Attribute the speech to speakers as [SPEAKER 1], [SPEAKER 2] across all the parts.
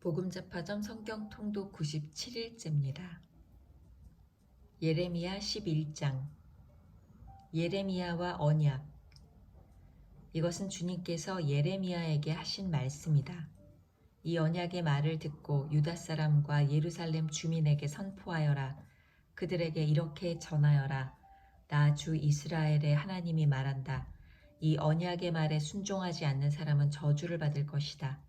[SPEAKER 1] 복음자파점 성경통독 97일째입니다. 예레미야 11장. 예레미야와 언약. 이것은 주님께서 예레미야에게 하신 말씀이다. 이 언약의 말을 듣고 유다 사람과 예루살렘 주민에게 선포하여라. 그들에게 이렇게 전하여라. 나 주 이스라엘의 하나님이 말한다. 이 언약의 말에 순종하지 않는 사람은 저주를 받을 것이다.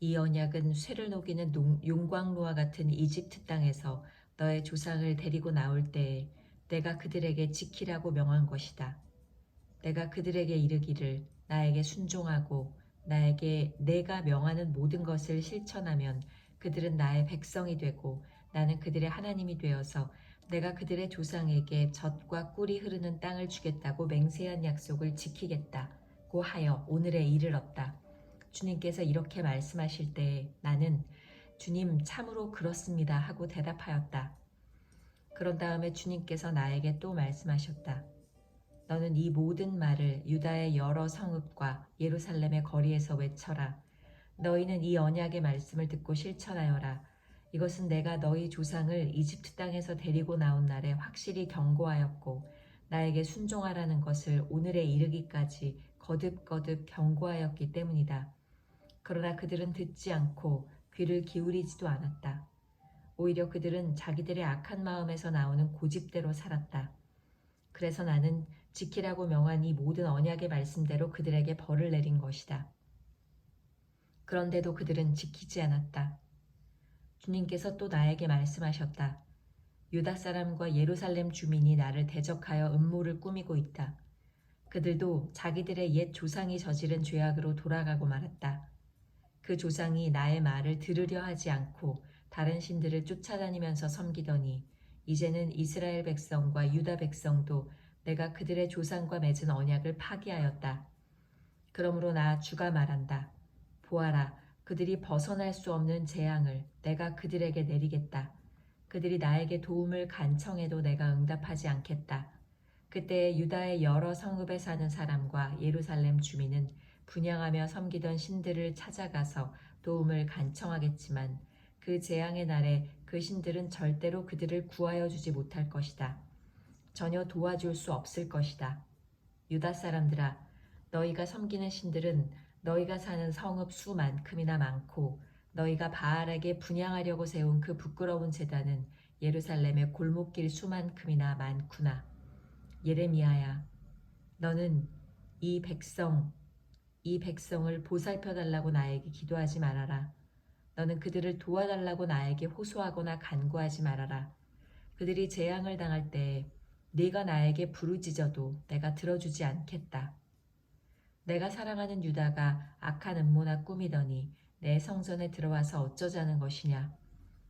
[SPEAKER 1] 이 언약은 쇠를 녹이는 용광로와 같은 이집트 땅에서 너의 조상을 데리고 나올 때에 내가 그들에게 지키라고 명한 것이다. 내가 그들에게 이르기를 나에게 순종하고 나에게 내가 명하는 모든 것을 실천하면 그들은 나의 백성이 되고 나는 그들의 하나님이 되어서 내가 그들의 조상에게 젖과 꿀이 흐르는 땅을 주겠다고 맹세한 약속을 지키겠다고 하여 오늘에 이르렀다. 주님께서 이렇게 말씀하실 때 나는 주님 참으로 그렇습니다 하고 대답하였다. 그런 다음에 주님께서 나에게 또 말씀하셨다. 너는 이 모든 말을 유다의 여러 성읍과 예루살렘의 거리에서 외쳐라. 너희는 이 언약의 말씀을 듣고 실천하여라. 이것은 내가 너희 조상을 이집트 땅에서 데리고 나온 날에 확실히 경고하였고 나에게 순종하라는 것을 오늘에 이르기까지 거듭거듭 경고하였기 때문이다. 그러나 그들은 듣지 않고 귀를 기울이지도 않았다. 오히려 그들은 자기들의 악한 마음에서 나오는 고집대로 살았다. 그래서 나는 지키라고 명한 이 모든 언약의 말씀대로 그들에게 벌을 내린 것이다. 그런데도 그들은 지키지 않았다. 주님께서 또 나에게 말씀하셨다. 유다 사람과 예루살렘 주민이 나를 대적하여 음모를 꾸미고 있다. 그들도 자기들의 옛 조상이 저지른 죄악으로 돌아가고 말았다. 그 조상이 나의 말을 들으려 하지 않고 다른 신들을 쫓아다니면서 섬기더니 이제는 이스라엘 백성과 유다 백성도 내가 그들의 조상과 맺은 언약을 파기하였다. 그러므로 나 주가 말한다. 보아라, 그들이 벗어날 수 없는 재앙을 내가 그들에게 내리겠다. 그들이 나에게 도움을 간청해도 내가 응답하지 않겠다. 그때 유다의 여러 성읍에 사는 사람과 예루살렘 주민은 분향하며 섬기던 신들을 찾아가서 도움을 간청하겠지만 그 재앙의 날에 그 신들은 절대로 그들을 구하여 주지 못할 것이다. 전혀 도와줄 수 없을 것이다. 유다 사람들아, 너희가 섬기는 신들은 너희가 사는 성읍 수만큼이나 많고 너희가 바알에게 분향하려고 세운 그 부끄러운 제단은 예루살렘의 골목길 수만큼이나 많구나. 예레미야야, 너는 이 백성을 보살펴달라고 나에게 기도하지 말아라. 너는 그들을 도와달라고 나에게 호소하거나 간구하지 말아라. 그들이 재앙을 당할 때에 네가 나에게 부르짖어도 내가 들어주지 않겠다. 내가 사랑하는 유다가 악한 음모나 꾸미더니 내 성전에 들어와서 어쩌자는 것이냐.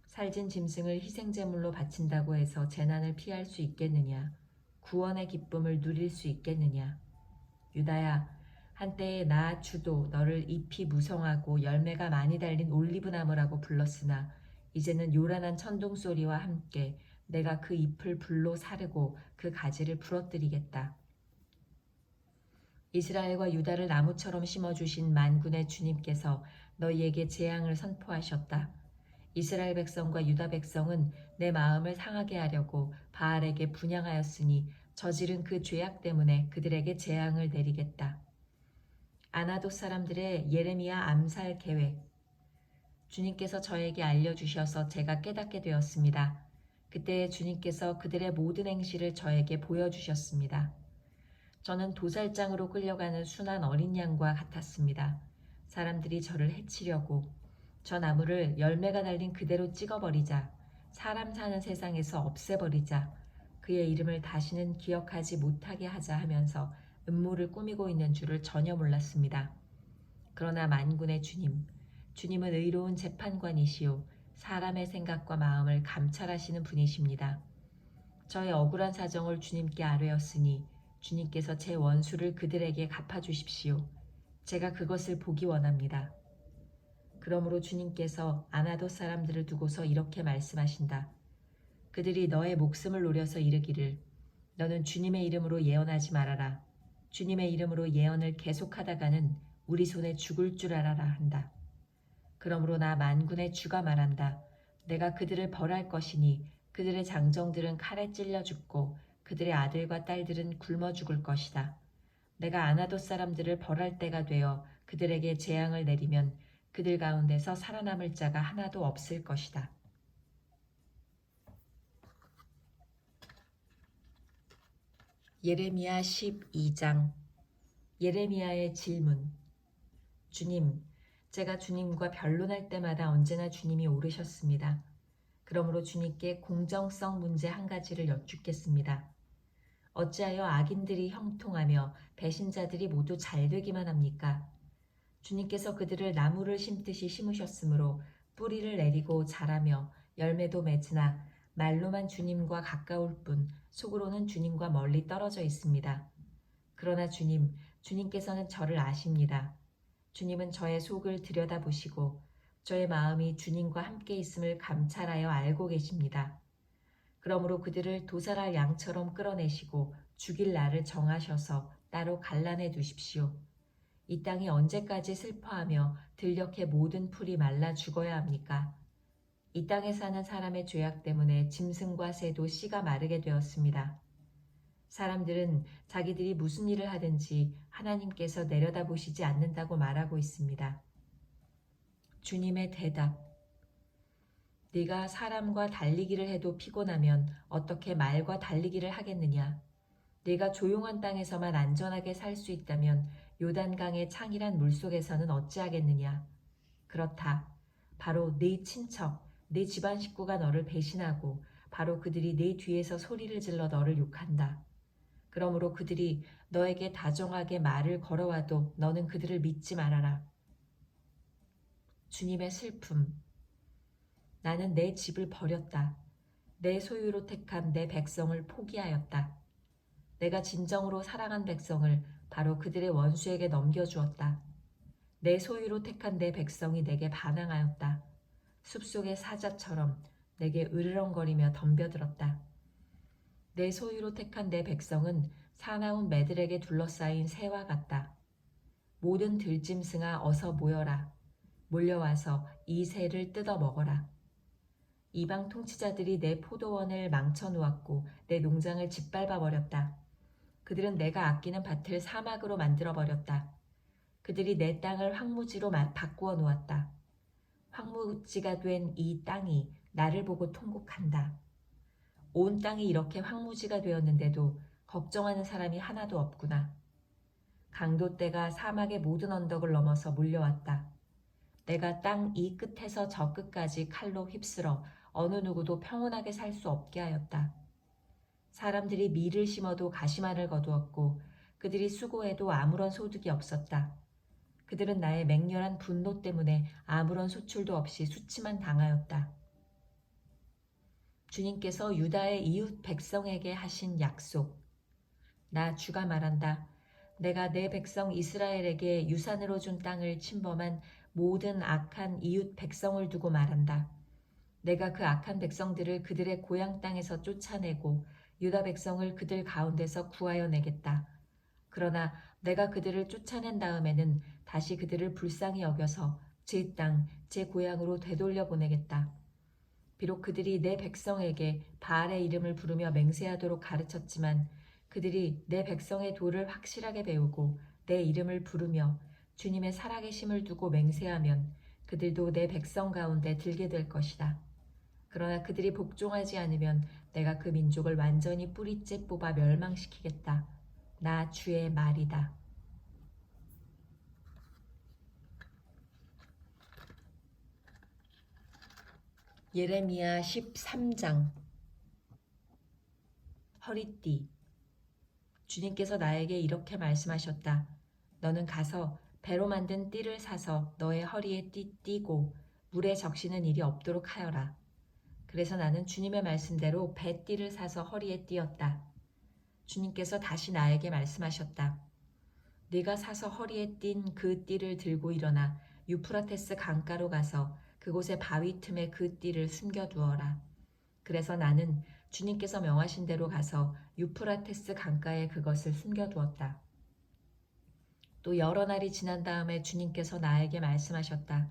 [SPEAKER 1] 살진 짐승을 희생제물로 바친다고 해서 재난을 피할 수 있겠느냐. 구원의 기쁨을 누릴 수 있겠느냐. 유다야, 한때에 나 주도 너를 잎이 무성하고 열매가 많이 달린 올리브나무라고 불렀으나 이제는 요란한 천둥소리와 함께 내가 그 잎을 불로 사르고 그 가지를 부러뜨리겠다. 이스라엘과 유다를 나무처럼 심어주신 만군의 주님께서 너희에게 재앙을 선포하셨다. 이스라엘 백성과 유다 백성은 내 마음을 상하게 하려고 바알에게 분향하였으니 저지른 그 죄악 때문에 그들에게 재앙을 내리겠다. 아나돗 사람들의 예레미야 암살 계획. 주님께서 저에게 알려주셔서 제가 깨닫게 되었습니다. 그때 주님께서 그들의 모든 행실을 저에게 보여주셨습니다. 저는 도살장으로 끌려가는 순한 어린 양과 같았습니다. 사람들이 저를 해치려고 저 나무를 열매가 달린 그대로 찍어버리자, 사람 사는 세상에서 없애버리자, 그의 이름을 다시는 기억하지 못하게 하자 하면서 음모를 꾸미고 있는 줄을 전혀 몰랐습니다. 그러나 만군의 주님은 의로운 재판관이시오 사람의 생각과 마음을 감찰하시는 분이십니다. 저의 억울한 사정을 주님께 아뢰었으니 주님께서 제 원수를 그들에게 갚아주십시오. 제가 그것을 보기 원합니다. 그러므로 주님께서 아나돗 사람들을 두고서 이렇게 말씀하신다. 그들이 너의 목숨을 노려서 이르기를 너는 주님의 이름으로 예언하지 말아라. 주님의 이름으로 예언을 계속하다가는 우리 손에 죽을 줄 알아라 한다. 그러므로 나 만군의 주가 말한다. 내가 그들을 벌할 것이니 그들의 장정들은 칼에 찔려 죽고 그들의 아들과 딸들은 굶어 죽을 것이다. 내가 아나돗 사람들을 벌할 때가 되어 그들에게 재앙을 내리면 그들 가운데서 살아남을 자가 하나도 없을 것이다. 예레미야 12장. 예레미야의 질문. 주님, 제가 주님과 변론할 때마다 언제나 주님이 옳으셨습니다. 그러므로 주님께 공정성 문제 한 가지를 여쭙겠습니다. 어찌하여 악인들이 형통하며 배신자들이 모두 잘되기만 합니까? 주님께서 그들을 나무를 심듯이 심으셨으므로 뿌리를 내리고 자라며 열매도 맺으나 말로만 주님과 가까울 뿐 속으로는 주님과 멀리 떨어져 있습니다. 그러나 주님께서는 저를 아십니다. 주님은 저의 속을 들여다보시고 저의 마음이 주님과 함께 있음을 감찰하여 알고 계십니다. 그러므로 그들을 도살할 양처럼 끌어내시고 죽일 날을 정하셔서 따로 갈라내 두십시오. 이 땅이 언제까지 슬퍼하며 들녘의 모든 풀이 말라 죽어야 합니까? 이 땅에 사는 사람의 죄악 때문에 짐승과 새도 씨가 마르게 되었습니다. 사람들은 자기들이 무슨 일을 하든지 하나님께서 내려다보시지 않는다고 말하고 있습니다. 주님의 대답. 네가 사람과 달리기를 해도 피곤하면 어떻게 말과 달리기를 하겠느냐? 네가 조용한 땅에서만 안전하게 살 수 있다면 요단강의 창이란 물속에서는 어찌하겠느냐? 그렇다. 바로 네 친척, 네 집안 식구가 너를 배신하고 바로 그들이 네 뒤에서 소리를 질러 너를 욕한다. 그러므로 그들이 너에게 다정하게 말을 걸어와도 너는 그들을 믿지 말아라. 주님의 슬픔. 나는 내 집을 버렸다. 내 소유로 택한 내 백성을 포기하였다. 내가 진정으로 사랑한 백성을 바로 그들의 원수에게 넘겨주었다. 내 소유로 택한 내 백성이 내게 반항하였다. 숲속의 사자처럼 내게 으르렁거리며 덤벼들었다. 내 소유로 택한 내 백성은 사나운 매들에게 둘러싸인 새와 같다. 모든 들짐승아 어서 모여라. 몰려와서 이 새를 뜯어 먹어라. 이방 통치자들이 내 포도원을 망쳐놓았고 내 농장을 짓밟아 버렸다. 그들은 내가 아끼는 밭을 사막으로 만들어 버렸다. 그들이 내 땅을 황무지로 바꾸어 놓았다. 황무지가 된 이 땅이 나를 보고 통곡한다. 온 땅이 이렇게 황무지가 되었는데도 걱정하는 사람이 하나도 없구나. 강도떼가 사막의 모든 언덕을 넘어서 몰려왔다. 내가 땅 이 끝에서 저 끝까지 칼로 휩쓸어 어느 누구도 평온하게 살 수 없게 하였다. 사람들이 밀을 심어도 가시만을 거두었고 그들이 수고해도 아무런 소득이 없었다. 그들은 나의 맹렬한 분노 때문에 아무런 소출도 없이 수치만 당하였다. 주님께서 유다의 이웃 백성에게 하신 약속. 나 주가 말한다. 내가 내 백성 이스라엘에게 유산으로 준 땅을 침범한 모든 악한 이웃 백성을 두고 말한다. 내가 그 악한 백성들을 그들의 고향 땅에서 쫓아내고 유다 백성을 그들 가운데서 구하여 내겠다. 그러나 내가 그들을 쫓아낸 다음에는 다시 그들을 불쌍히 여겨서 제 땅, 제 고향으로 되돌려 보내겠다. 비록 그들이 내 백성에게 바알의 이름을 부르며 맹세하도록 가르쳤지만 그들이 내 백성의 도를 확실하게 배우고 내 이름을 부르며 주님의 살아계심을 두고 맹세하면 그들도 내 백성 가운데 들게 될 것이다. 그러나 그들이 복종하지 않으면 내가 그 민족을 완전히 뿌리째 뽑아 멸망시키겠다. 나 주의 말이다. 예레미야 13장. 허리띠. 주님께서 나에게 이렇게 말씀하셨다. 너는 가서 배로 만든 띠를 사서 너의 허리에 띠고 물에 적시는 일이 없도록 하여라. 그래서 나는 주님의 말씀대로 배띠를 사서 허리에 띠었다. 주님께서 다시 나에게 말씀하셨다. 네가 사서 허리에 띈 그 띠를 들고 일어나 유프라테스 강가로 가서 그곳의 바위 틈에 그 띠를 숨겨두어라. 그래서 나는 주님께서 명하신 대로 가서 유프라테스 강가에 그것을 숨겨두었다. 또 여러 날이 지난 다음에 주님께서 나에게 말씀하셨다.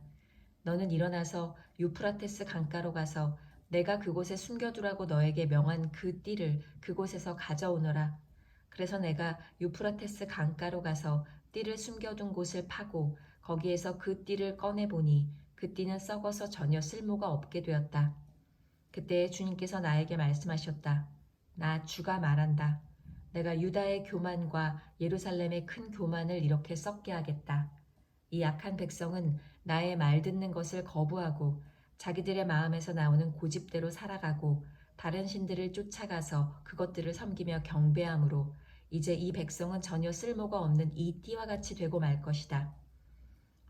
[SPEAKER 1] 너는 일어나서 유프라테스 강가로 가서 내가 그곳에 숨겨두라고 너에게 명한 그 띠를 그곳에서 가져오너라. 그래서 내가 유프라테스 강가로 가서 띠를 숨겨둔 곳을 파고 거기에서 그 띠를 꺼내보니 그 띠는 썩어서 전혀 쓸모가 없게 되었다. 그때 주님께서 나에게 말씀하셨다. 나 주가 말한다. 내가 유다의 교만과 예루살렘의 큰 교만을 이렇게 썩게 하겠다. 이 약한 백성은 나의 말 듣는 것을 거부하고 자기들의 마음에서 나오는 고집대로 살아가고 다른 신들을 쫓아가서 그것들을 섬기며 경배함으로 이제 이 백성은 전혀 쓸모가 없는 이 띠와 같이 되고 말 것이다.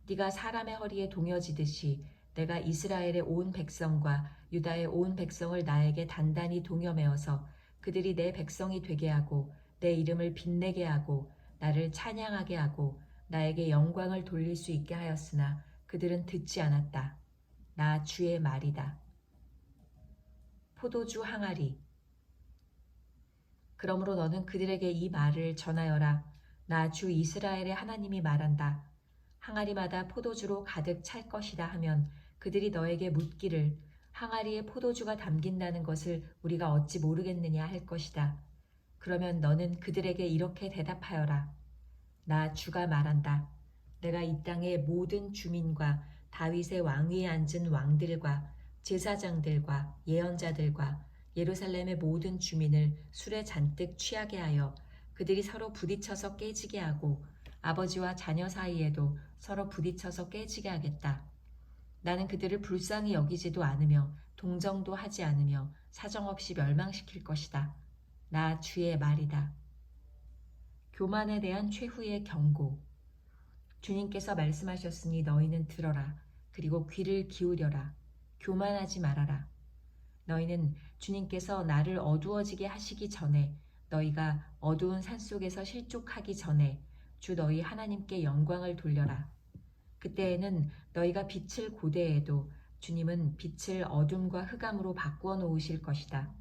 [SPEAKER 1] 네가 사람의 허리에 동여지듯이 내가 이스라엘의 온 백성과 유다의 온 백성을 나에게 단단히 동여매어서 그들이 내 백성이 되게 하고 내 이름을 빛내게 하고 나를 찬양하게 하고 나에게 영광을 돌릴 수 있게 하였으나 그들은 듣지 않았다. 나 주의 말이다. 포도주 항아리. 그러므로 너는 그들에게 이 말을 전하여라. 나 주 이스라엘의 하나님이 말한다. 항아리마다 포도주로 가득 찰 것이다 하면 그들이 너에게 묻기를 항아리에 포도주가 담긴다는 것을 우리가 어찌 모르겠느냐 할 것이다. 그러면 너는 그들에게 이렇게 대답하여라. 나 주가 말한다. 내가 이 땅의 모든 주민과 다윗의 왕위에 앉은 왕들과 제사장들과 예언자들과 예루살렘의 모든 주민을 술에 잔뜩 취하게 하여 그들이 서로 부딪혀서 깨지게 하고 아버지와 자녀 사이에도 서로 부딪혀서 깨지게 하겠다. 나는 그들을 불쌍히 여기지도 않으며 동정도 하지 않으며 사정없이 멸망시킬 것이다. 나 주의 말이다. 교만에 대한 최후의 경고. 주님께서 말씀하셨으니 너희는 들어라. 그리고 귀를 기울여라. 교만하지 말아라. 너희는 주님께서 나를 어두워지게 하시기 전에 너희가 어두운 산속에서 실족하기 전에 주 너희 하나님께 영광을 돌려라. 그때에는 너희가 빛을 고대해도 주님은 빛을 어둠과 흑암으로 바꾸어 놓으실 것이다.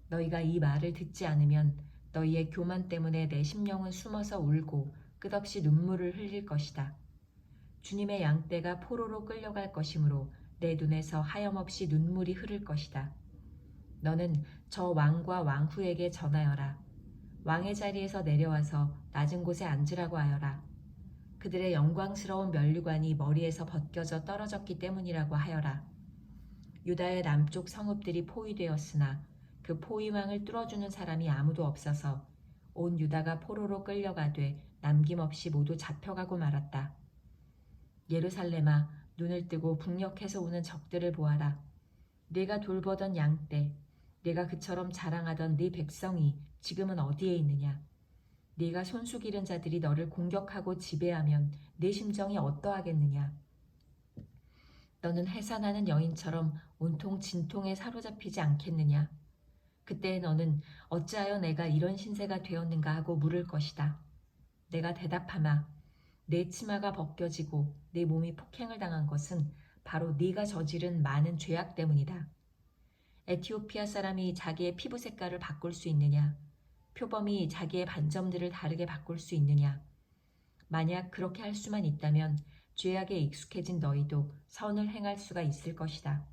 [SPEAKER 1] 너희가 이 말을 듣지 않으면 너희의 교만 때문에 내 심령은 숨어서 울고 끝없이 눈물을 흘릴 것이다. 주님의 양떼가 포로로 끌려갈 것이므로 내 눈에서 하염없이 눈물이 흐를 것이다. 너는 저 왕과 왕후에게 전하여라. 왕의 자리에서 내려와서 낮은 곳에 앉으라고 하여라. 그들의 영광스러운 면류관이 머리에서 벗겨져 떨어졌기 때문이라고 하여라. 유다의 남쪽 성읍들이 포위되었으나 그 포위망을 뚫어주는 사람이 아무도 없어서 온 유다가 포로로 끌려가되 남김없이 모두 잡혀가고 말았다. 예루살렘아, 눈을 뜨고 북녘에서 오는 적들을 보아라. 네가 돌보던 양떼, 네가 그처럼 자랑하던 네 백성이 지금은 어디에 있느냐? 네가 손수 기른 자들이 너를 공격하고 지배하면 네 심정이 어떠하겠느냐? 너는 해산하는 여인처럼 온통 진통에 사로잡히지 않겠느냐? 그때 너는 어찌하여 내가 이런 신세가 되었는가 하고 물을 것이다. 내가 대답하마. 내 치마가 벗겨지고 내 몸이 폭행을 당한 것은 바로 네가 저지른 많은 죄악 때문이다. 에티오피아 사람이 자기의 피부 색깔을 바꿀 수 있느냐? 표범이 자기의 반점들을 다르게 바꿀 수 있느냐? 만약 그렇게 할 수만 있다면 죄악에 익숙해진 너희도 선을 행할 수가 있을 것이다.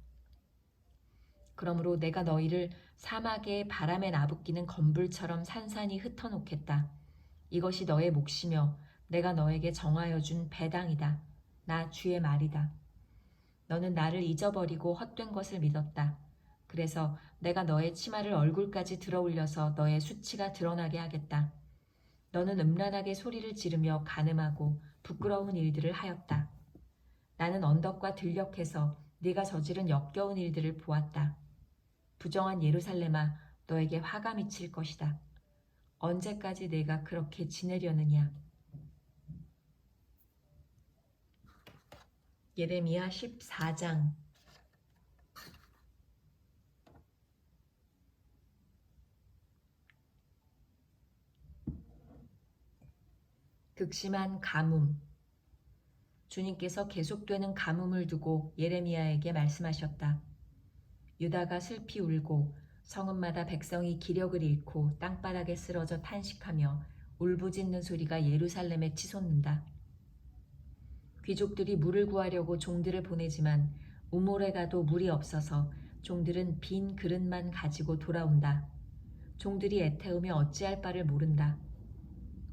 [SPEAKER 1] 그러므로 내가 너희를 사막의 바람에 나부끼는 건불처럼 산산이 흩어놓겠다. 이것이 너의 몫이며 내가 너에게 정하여 준 배당이다. 나 주의 말이다. 너는 나를 잊어버리고 헛된 것을 믿었다. 그래서 내가 너의 치마를 얼굴까지 들어올려서 너의 수치가 드러나게 하겠다. 너는 음란하게 소리를 지르며 간음하고 부끄러운 일들을 하였다. 나는 언덕과 들녘에서 네가 저지른 역겨운 일들을 보았다. 부정한 예루살렘아, 너에게 화가 미칠 것이다. 언제까지 내가 그렇게 지내려느냐? 예레미야 14장. 극심한 가뭄. 주님께서 계속되는 가뭄을 두고 예레미야에게 말씀하셨다. 유다가 슬피 울고 성읍마다 백성이 기력을 잃고 땅바닥에 쓰러져 탄식하며 울부짖는 소리가 예루살렘에 치솟는다. 귀족들이 물을 구하려고 종들을 보내지만 우물에 가도 물이 없어서 종들은 빈 그릇만 가지고 돌아온다. 종들이 애태우며 어찌할 바를 모른다.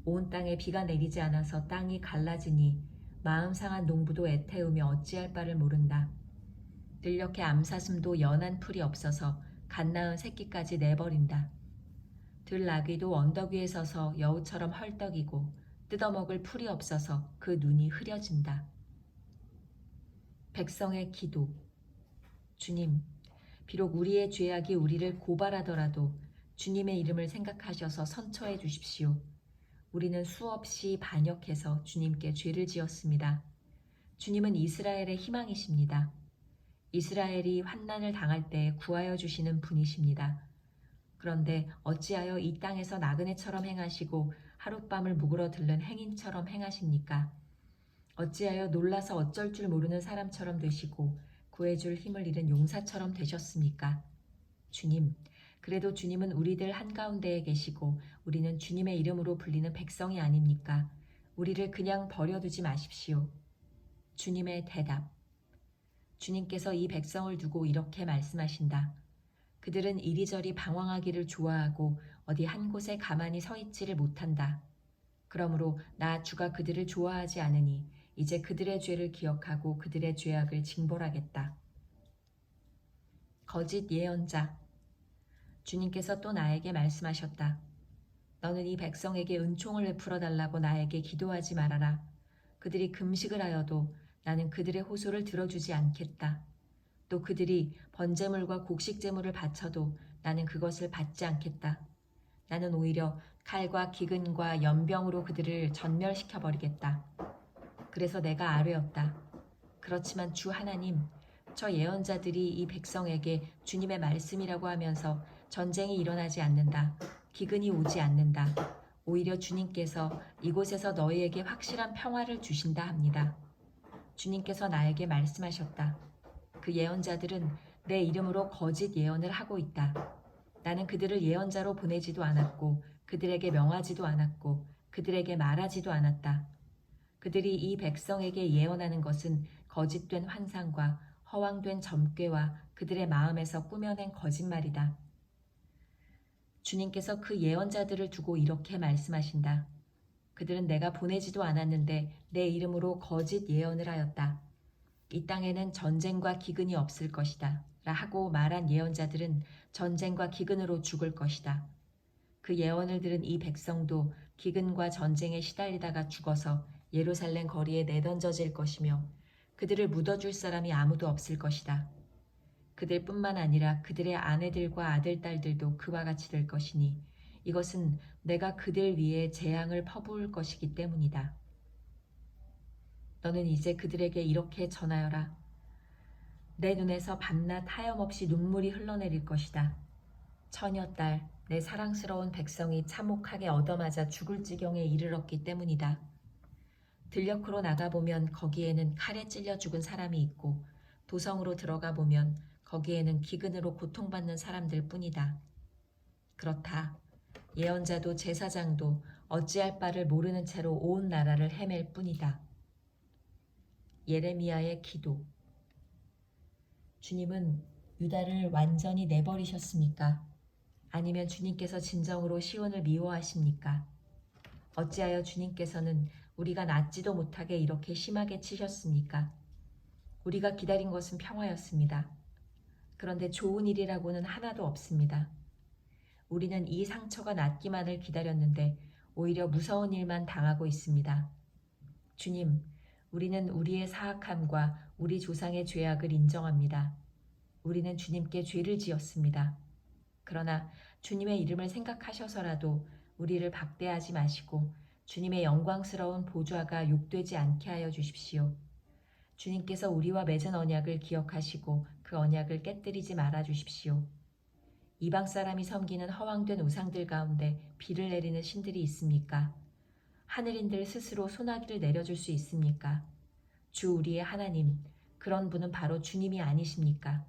[SPEAKER 1] 온 땅에 비가 내리지 않아서 땅이 갈라지니 마음 상한 농부도 애태우며 어찌할 바를 모른다. 들녘에 암사슴도 연한 풀이 없어서 갓 낳은 새끼까지 내버린다. 들나귀도 언덕 위에 서서 여우처럼 헐떡이고 뜯어먹을 풀이 없어서 그 눈이 흐려진다. 백성의 기도. 주님, 비록 우리의 죄악이 우리를 고발하더라도 주님의 이름을 생각하셔서 선처해 주십시오. 우리는 수없이 반역해서 주님께 죄를 지었습니다. 주님은 이스라엘의 희망이십니다. 이스라엘이 환난을 당할 때 구하여 주시는 분이십니다. 그런데 어찌하여 이 땅에서 나그네처럼 행하시고 하룻밤을 묵으러 들른 행인처럼 행하십니까? 어찌하여 놀라서 어쩔 줄 모르는 사람처럼 되시고 구해줄 힘을 잃은 용사처럼 되셨습니까? 주님, 그래도 주님은 우리들 한가운데에 계시고 우리는 주님의 이름으로 불리는 백성이 아닙니까? 우리를 그냥 버려두지 마십시오. 주님의 대답. 주님께서 이 백성을 두고 이렇게 말씀하신다. 그들은 이리저리 방황하기를 좋아하고 어디 한 곳에 가만히 서 있지를 못한다. 그러므로 나 주가 그들을 좋아하지 않으니 이제 그들의 죄를 기억하고 그들의 죄악을 징벌하겠다. 거짓 예언자. 주님께서 또 나에게 말씀하셨다. 너는 이 백성에게 은총을 베풀어 달라고 나에게 기도하지 말아라. 그들이 금식을 하여도 나는 그들의 호소를 들어주지 않겠다. 또 그들이 번제물과 곡식제물을 바쳐도 나는 그것을 받지 않겠다. 나는 오히려 칼과 기근과 연병으로 그들을 전멸시켜버리겠다. 그래서 내가 아뢰었다. 그렇지만 주 하나님, 저 예언자들이 이 백성에게 주님의 말씀이라고 하면서 전쟁이 일어나지 않는다. 기근이 오지 않는다. 오히려 주님께서 이곳에서 너희에게 확실한 평화를 주신다 합니다. 주님께서 나에게 말씀하셨다. 그 예언자들은 내 이름으로 거짓 예언을 하고 있다. 나는 그들을 예언자로 보내지도 않았고 그들에게 명하지도 않았고 그들에게 말하지도 않았다. 그들이 이 백성에게 예언하는 것은 거짓된 환상과 허황된 점괘와 그들의 마음에서 꾸며낸 거짓말이다. 주님께서 그 예언자들을 두고 이렇게 말씀하신다. 그들은 내가 보내지도 않았는데 내 이름으로 거짓 예언을 하였다. 이 땅에는 전쟁과 기근이 없을 것이다. 라 하고 말한 예언자들은 전쟁과 기근으로 죽을 것이다. 그 예언을 들은 이 백성도 기근과 전쟁에 시달리다가 죽어서 예루살렘 거리에 내던져질 것이며 그들을 묻어줄 사람이 아무도 없을 것이다. 그들뿐만 아니라 그들의 아내들과 아들, 딸들도 그와 같이 될 것이니 이것은 내가 그들 위에 재앙을 퍼부을 것이기 때문이다. 너는 이제 그들에게 이렇게 전하여라. 내 눈에서 밤낮 하염없이 눈물이 흘러내릴 것이다. 처녀딸, 내 사랑스러운 백성이 참혹하게 얻어맞아 죽을 지경에 이르렀기 때문이다. 들녘으로 나가보면 거기에는 칼에 찔려 죽은 사람이 있고 도성으로 들어가 보면 거기에는 기근으로 고통받는 사람들 뿐이다. 그렇다. 예언자도 제사장도 어찌할 바를 모르는 채로 온 나라를 헤맬 뿐이다. 예레미야의 기도. 주님은 유다를 완전히 내버리셨습니까? 아니면 주님께서 진정으로 시온을 미워하십니까? 어찌하여 주님께서는 우리가 낫지도 못하게 이렇게 심하게 치셨습니까? 우리가 기다린 것은 평화였습니다. 그런데 좋은 일이라고는 하나도 없습니다. 우리는 이 상처가 낫기만을 기다렸는데 오히려 무서운 일만 당하고 있습니다. 주님, 우리는 우리의 사악함과 우리 조상의 죄악을 인정합니다. 우리는 주님께 죄를 지었습니다. 그러나 주님의 이름을 생각하셔서라도 우리를 박대하지 마시고 주님의 영광스러운 보좌가 욕되지 않게 하여 주십시오. 주님께서 우리와 맺은 언약을 기억하시고 그 언약을 깨뜨리지 말아 주십시오. 이방 사람이 섬기는 허황된 우상들 가운데 비를 내리는 신들이 있습니까? 하늘인들 스스로 소나기를 내려줄 수 있습니까? 주 우리의 하나님, 그런 분은 바로 주님이 아니십니까?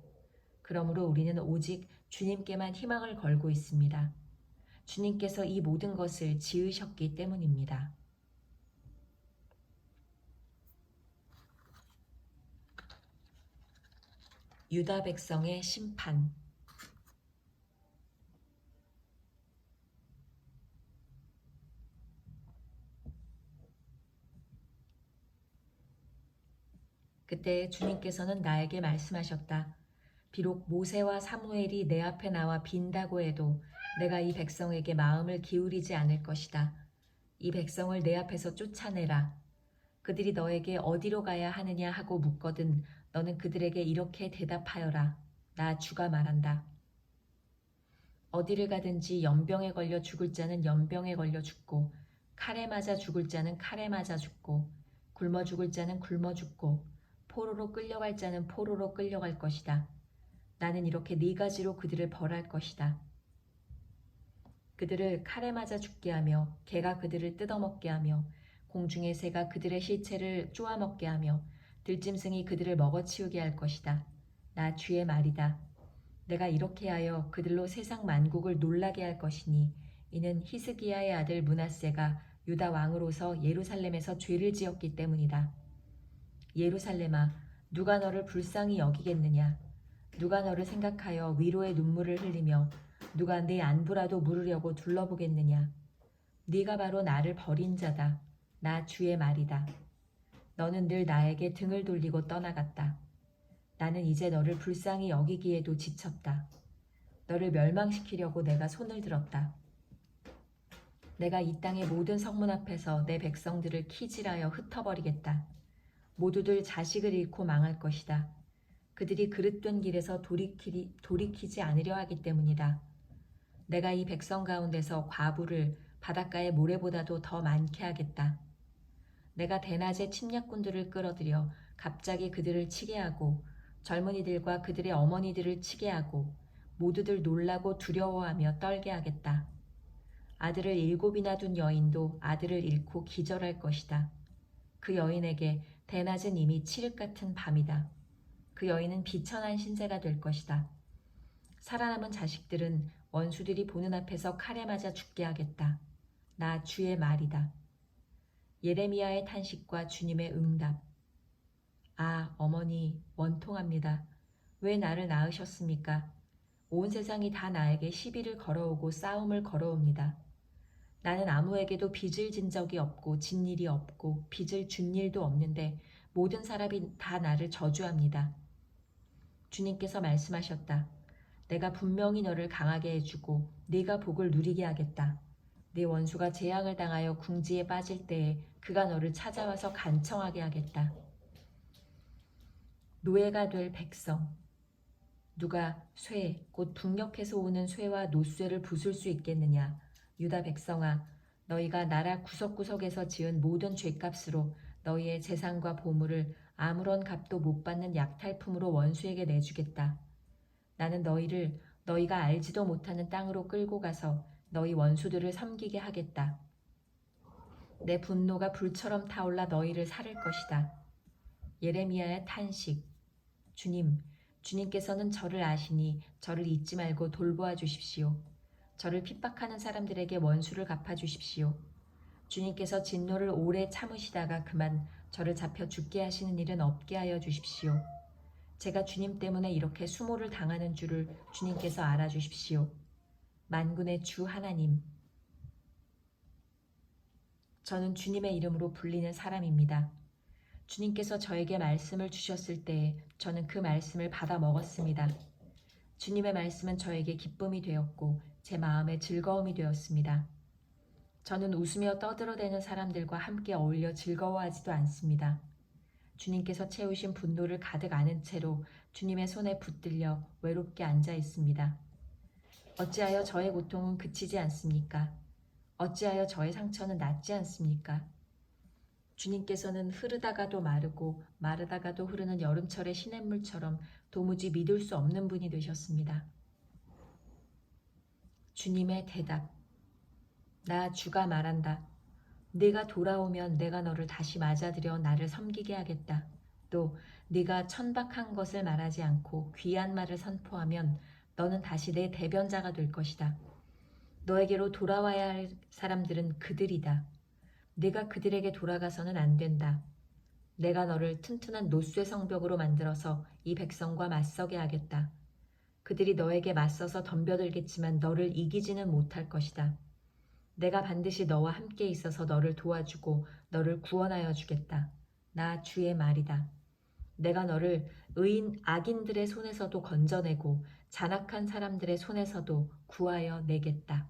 [SPEAKER 1] 그러므로 우리는 오직 주님께만 희망을 걸고 있습니다. 주님께서 이 모든 것을 지으셨기 때문입니다. 유다 백성의 심판. 그때 주님께서는 나에게 말씀하셨다. 비록 모세와 사무엘이 내 앞에 나와 빈다고 해도 내가 이 백성에게 마음을 기울이지 않을 것이다. 이 백성을 내 앞에서 쫓아내라. 그들이 너에게 어디로 가야 하느냐 하고 묻거든 너는 그들에게 이렇게 대답하여라. 나 주가 말한다. 어디를 가든지 연병에 걸려 죽을 자는 연병에 걸려 죽고 칼에 맞아 죽을 자는 칼에 맞아 죽고 굶어 죽을 자는 굶어 죽고 포로로 끌려갈 자는 포로로 끌려갈 것이다. 나는 이렇게 네 가지로 그들을 벌할 것이다. 그들을 칼에 맞아 죽게 하며 개가 그들을 뜯어먹게 하며 공중의 새가 그들의 시체를 쪼아먹게 하며 들짐승이 그들을 먹어치우게 할 것이다. 나 주의 말이다. 내가 이렇게 하여 그들로 세상 만국을 놀라게 할 것이니 이는 히스기야의 아들 므낫세가 유다 왕으로서 예루살렘에서 죄를 지었기 때문이다. 예루살렘아, 누가 너를 불쌍히 여기겠느냐? 누가 너를 생각하여 위로의 눈물을 흘리며 누가 네 안부라도 물으려고 둘러보겠느냐? 네가 바로 나를 버린 자다. 나 주의 말이다. 너는 늘 나에게 등을 돌리고 떠나갔다. 나는 이제 너를 불쌍히 여기기에도 지쳤다. 너를 멸망시키려고 내가 손을 들었다. 내가 이 땅의 모든 성문 앞에서 내 백성들을 키질하여 흩어버리겠다. 모두들 자식을 잃고 망할 것이다. 그들이 그릇된 길에서 돌이키지 않으려 하기 때문이다. 내가 이 백성 가운데서 과부를 바닷가의 모래보다도 더 많게 하겠다. 내가 대낮에 침략군들을 끌어들여 갑자기 그들을 치게 하고 젊은이들과 그들의 어머니들을 치게 하고 모두들 놀라고 두려워하며 떨게 하겠다. 아들을 7이나 둔 여인도 아들을 잃고 기절할 것이다. 그 여인에게 대낮은 이미 칠흑 같은 밤이다. 그 여인은 비천한 신세가 될 것이다. 살아남은 자식들은 원수들이 보는 앞에서 칼에 맞아 죽게 하겠다. 나 주의 말이다. 예레미야의 탄식과 주님의 응답. 아, 어머니, 원통합니다. 왜 나를 낳으셨습니까? 온 세상이 다 나에게 시비를 걸어오고 싸움을 걸어옵니다. 나는 아무에게도 빚을 진 적이 없고 진 일이 없고 빚을 준 일도 없는데 모든 사람이 다 나를 저주합니다. 주님께서 말씀하셨다. 내가 분명히 너를 강하게 해주고 네가 복을 누리게 하겠다. 네 원수가 재앙을 당하여 궁지에 빠질 때에 그가 너를 찾아와서 간청하게 하겠다. 노예가 될 백성. 누가 쇠, 곧 북녘에서 오는 쇠와 노쇠를 부술 수 있겠느냐. 유다 백성아, 너희가 나라 구석구석에서 지은 모든 죄값으로 너희의 재산과 보물을 아무런 값도 못 받는 약탈품으로 원수에게 내주겠다. 나는 너희를 너희가 알지도 못하는 땅으로 끌고 가서 너희 원수들을 섬기게 하겠다. 내 분노가 불처럼 타올라 너희를 살릴 것이다. 예레미야의 탄식. 주님께서는 저를 아시니 저를 잊지 말고 돌보아 주십시오. 저를 핍박하는 사람들에게 원수를 갚아주십시오. 주님께서 진노를 오래 참으시다가 그만 저를 잡혀 죽게 하시는 일은 없게 하여 주십시오. 제가 주님 때문에 이렇게 수모를 당하는 줄을 주님께서 알아주십시오. 만군의 주 하나님. 저는 주님의 이름으로 불리는 사람입니다. 주님께서 저에게 말씀을 주셨을 때에 저는 그 말씀을 받아 먹었습니다. 주님의 말씀은 저에게 기쁨이 되었고 제 마음에 즐거움이 되었습니다. 저는 웃으며 떠들어대는 사람들과 함께 어울려 즐거워하지도 않습니다. 주님께서 채우신 분노를 가득 안은 채로 주님의 손에 붙들려 외롭게 앉아 있습니다. 어찌하여 저의 고통은 그치지 않습니까? 어찌하여 저의 상처는 낫지 않습니까? 주님께서는 흐르다가도 마르고 마르다가도 흐르는 여름철의 시냇물처럼 도무지 믿을 수 없는 분이 되셨습니다. 주님의 대답. 나 주가 말한다. 네가 돌아오면 내가 너를 다시 맞아들여 나를 섬기게 하겠다. 또 네가 천박한 것을 말하지 않고 귀한 말을 선포하면 너는 다시 내 대변자가 될 것이다. 너에게로 돌아와야 할 사람들은 그들이다. 네가 그들에게 돌아가서는 안 된다. 내가 너를 튼튼한 노쇠 성벽으로 만들어서 이 백성과 맞서게 하겠다. 그들이 너에게 맞서서 덤벼들겠지만 너를 이기지는 못할 것이다. 내가 반드시 너와 함께 있어서 너를 도와주고 너를 구원하여 주겠다. 나 주의 말이다. 내가 너를 악인들의 손에서도 건져내고 잔악한 사람들의 손에서도 구하여 내겠다.